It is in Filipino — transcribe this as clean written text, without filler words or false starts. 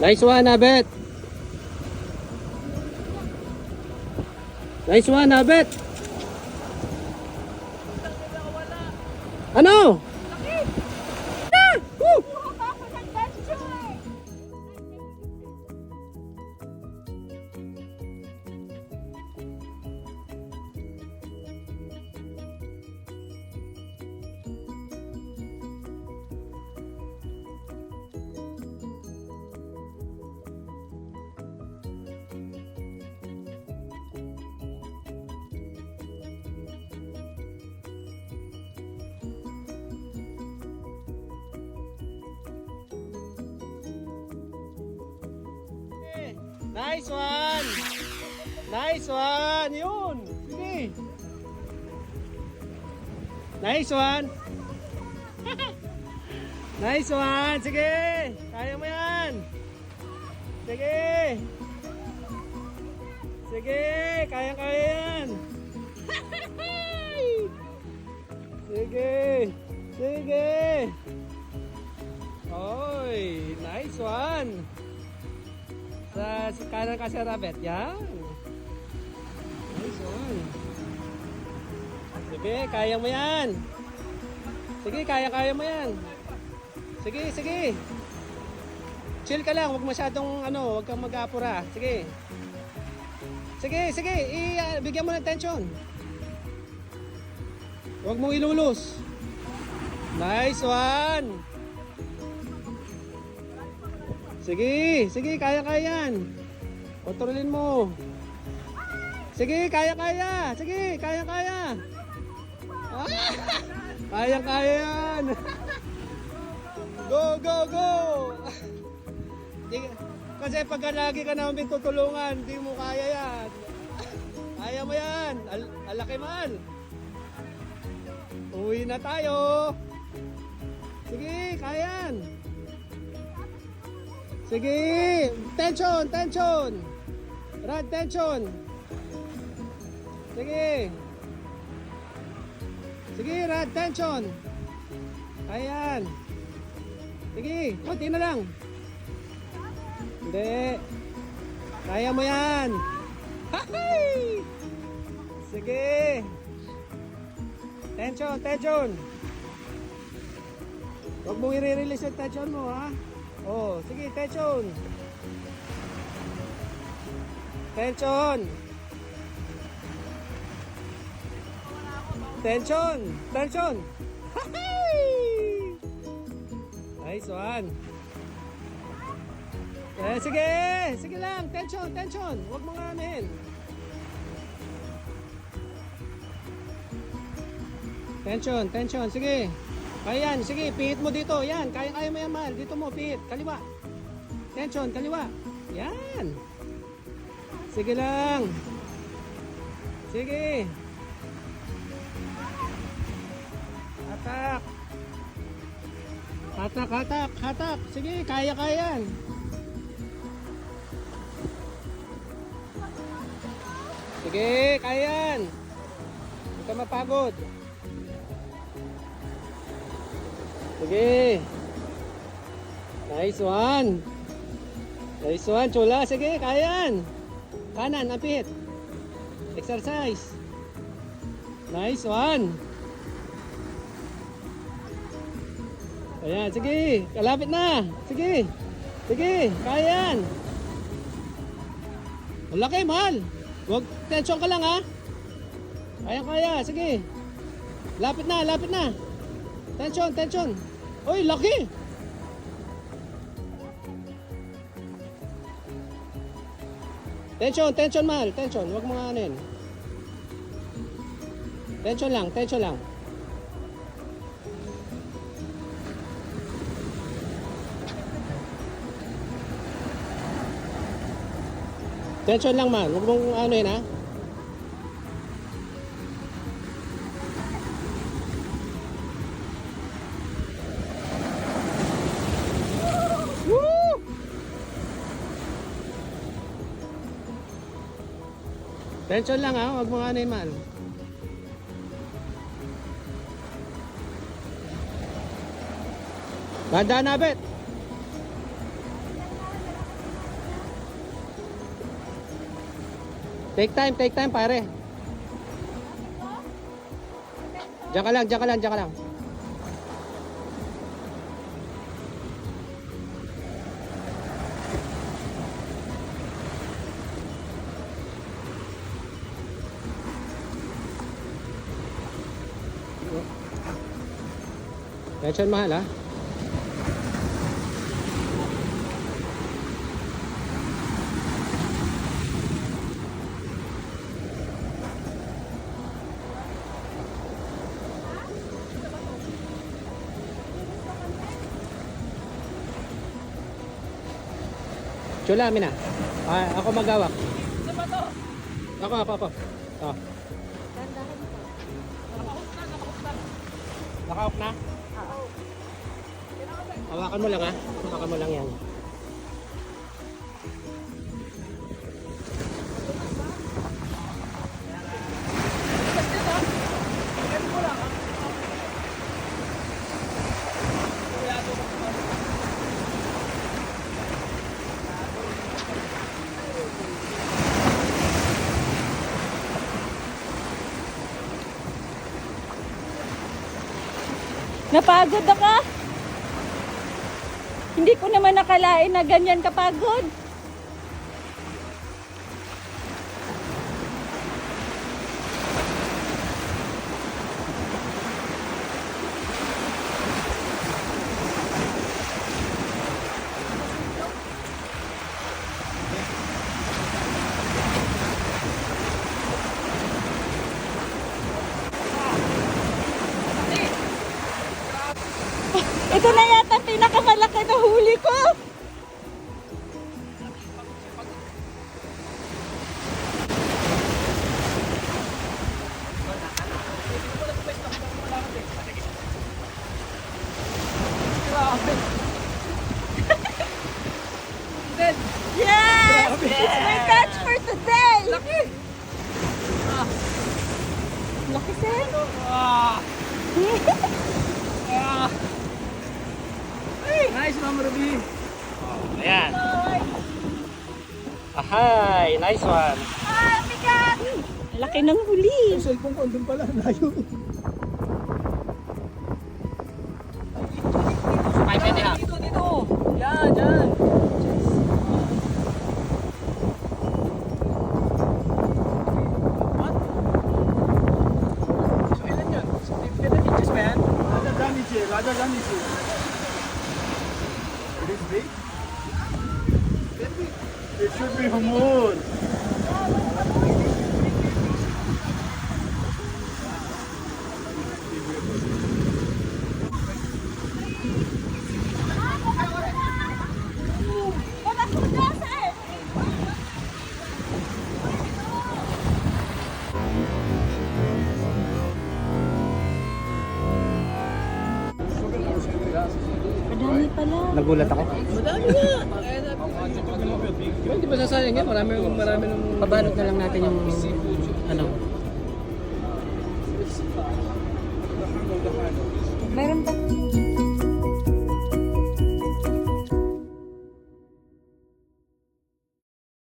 Nice one, Abet. Nice one, Abet. Ano? Ah! Woo! Nice one! Nice one! Yun! Sige! Nice one! Nice one! Sige! Kaya mo yan! Sige! Sige! Kaya yan! Sige! Sige! Oy! Nice one! Sa kanan kasi Rabet, yan. Nice one. Sige, kaya mo yan. Sige, kaya mo yan. Sige, sige. Chill ka lang, huwag masyadong huwag kang mag-apura. Sige. Sige, sige, bigyan mo ng tension. Huwag mong ilulus. Nice one. Sige, sige, kaya yan. Kontrolin mo. Sige, kaya. Sige, kaya. Ah! Kaya yan. Go, go, go. Kasi pag lagi ka namin tutulungan, di mo kaya yan. Kaya mo yan. Alaki man. Uwi na tayo. Sige, kaya yan. Sige! Tension! Tension! Rod, tension! Sige! Sige, Rod, tension! Ayan! Sige, konti na lang! Hindi! Kaya mo yan! Hahay! Sige! Tension! Tension! Huwag mong i-release yung tension mo, ha? Oh, sige, tension. Tension. Tension. Tension. Nice one. Sige, sige lang. Tension, tension. Huwag mong amin. Tension, tension. Sige. Kaya yan, sige, pihit mo dito. Yan, kaya mo yan, mahal. Dito mo, pihit. Kaliwa. Tension, kaliwa. Yan. Sige lang. Sige. Hatak. Hatak, hatak, hatak. Sige, kaya yan. Sige, kaya yan. Huwag ka mapagod. Sige. Nice one. Nice one, chula. Sige, kaya yan. Kanan, apit. Exercise. Nice one. Ayan, sige. Kalapit na. Sige. Sige, kaya yan. Malaki, mahal. Huwag, tension ka lang, ha. Kaya. Sige. Lapit na, lapit na. Tension, tension. Uy, laki. Tension, tension, mahal. Tension, huwag mo anin. Tension lang, tension lang. Tension lang, mahal. Huwag mong anin, ha. Tension lang, ha, huwag mo anin, mahal. Ganda na, bet. Take time pare. Diyan ka lang, diyan ka lang, diyan ka lang. Medyo mahal ha. Chula, amin na. Ako magawak. Ako. Oh. Naka-off na? Hawakan mo lang ha. Hawakan mo lang yan. Napagod ako. Hindi ko naman nakalain na ganyan kapagod. Ito na yata pinakamalaki na huli ko. Yes! It's my catch for today! Laki! Laki, sir? Nice, Ma'am Ruby. Ayan. Ahay, nice one. Ah, bigat! Laki ng huli. Yung cellphone ko, andun pala, layo. 5.5. Dito. Yan, yan. What? So, ilan yun? 7 inches ba yan? Rather than inches. It is big? It should be humud. Madami pala. Nagulat ako. Madami nga. Hindi ba sasayang yan? Marami nung... Pabalot na lang natin yung ano. Meron pa.